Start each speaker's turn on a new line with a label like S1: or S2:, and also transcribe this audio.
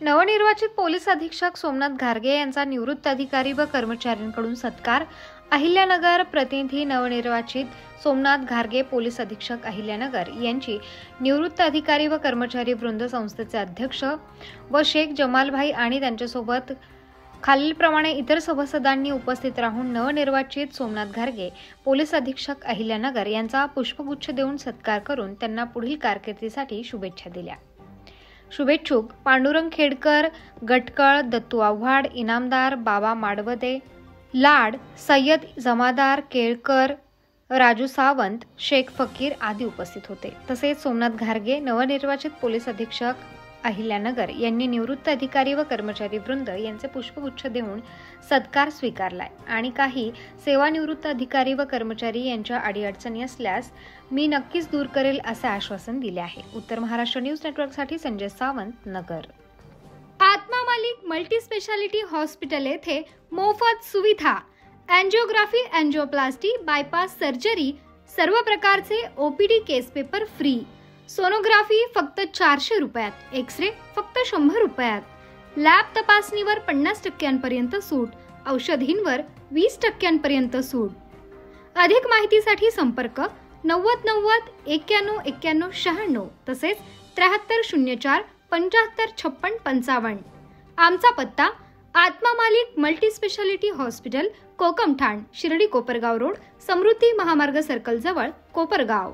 S1: नवनिर्वाचित पोलीस अधीक्षक सोमनाथ घारगे यांचा निवृत्त अधिकारी व कर्मचाऱ्यांकडून सत्कार। अहिल्यानगर प्रतिनिधी नवनिर्वाचित सोमनाथ घारगे पोलीस अधीक्षक अहिल्यानगर यांची निवृत्त अधिकारी व कर्मचारी वृंद संस्थेचे अध्यक्ष व शेख जमालभाई आणि त्यांच्यासोबत खालीलप्रमाणे इतर सभासदांनी उपस्थित राहून नवनिर्वाचित सोमनाथ घारगे पोलीस अधीक्षक अहिल्यानगर यांचा पुष्पगुच्छ देऊन सत्कार करून त्यांना पुढील कारकिर्दीसाठी शुभेच्छा दिल्या। शुभेच्छुक पांडुरंग खेडकर, गटकळ, दत्तू आव्हाड, इनामदार बाबा माडवदे, लाड, सय्यद जमादार, केळकर, राजू सावंत, शेख फकीर आदी उपस्थित होते। तसेच सोमनाथ घारगे नवनिर्वाचित पोलीस अधीक्षक अहिल्यानगर यांनी निवृत्त अधिकारी व कर्मचारी वृंद यांचे पुष्पगुच्छ देऊन सत्कार स्वीकारलाय आणि काही सेवानिवृत्त अधिकारी व कर्मचारी यांच्या अडीअडचणी असल्यास मी नक्कीच दूर करेल असे आश्वासन दिले आहे। उत्तर महाराष्ट्र न्यूज नेटवर्कसाठी संजय सावंत, नगर।
S2: आत्मा मालिक मल्टी स्पेशालिटी हॉस्पिटल येथे मोफत सुविधा, एंजियोग्राफी, एंजियोप्लास्टी, बायपास सर्जरी, सर्व प्रकारचे ओपीडी केस पेपर फ्री, सोनोग्राफी फक्त 400 रुपयात, एक्सरे फक्त 100 रुपयात, लॅब तपासणीवर 50% सूट, औषधींवर 20% सूट। अधिक माहितीसाठी संपर्क 90 90 91 91 96 तसेच 7304 75 56 55। आमचा पत्ता Atma Malik multi speciality hospital, Kokamthan, Shirdi Kopargaon road, Samruddhi Mahamarg circle जवळ, कोपरगाव।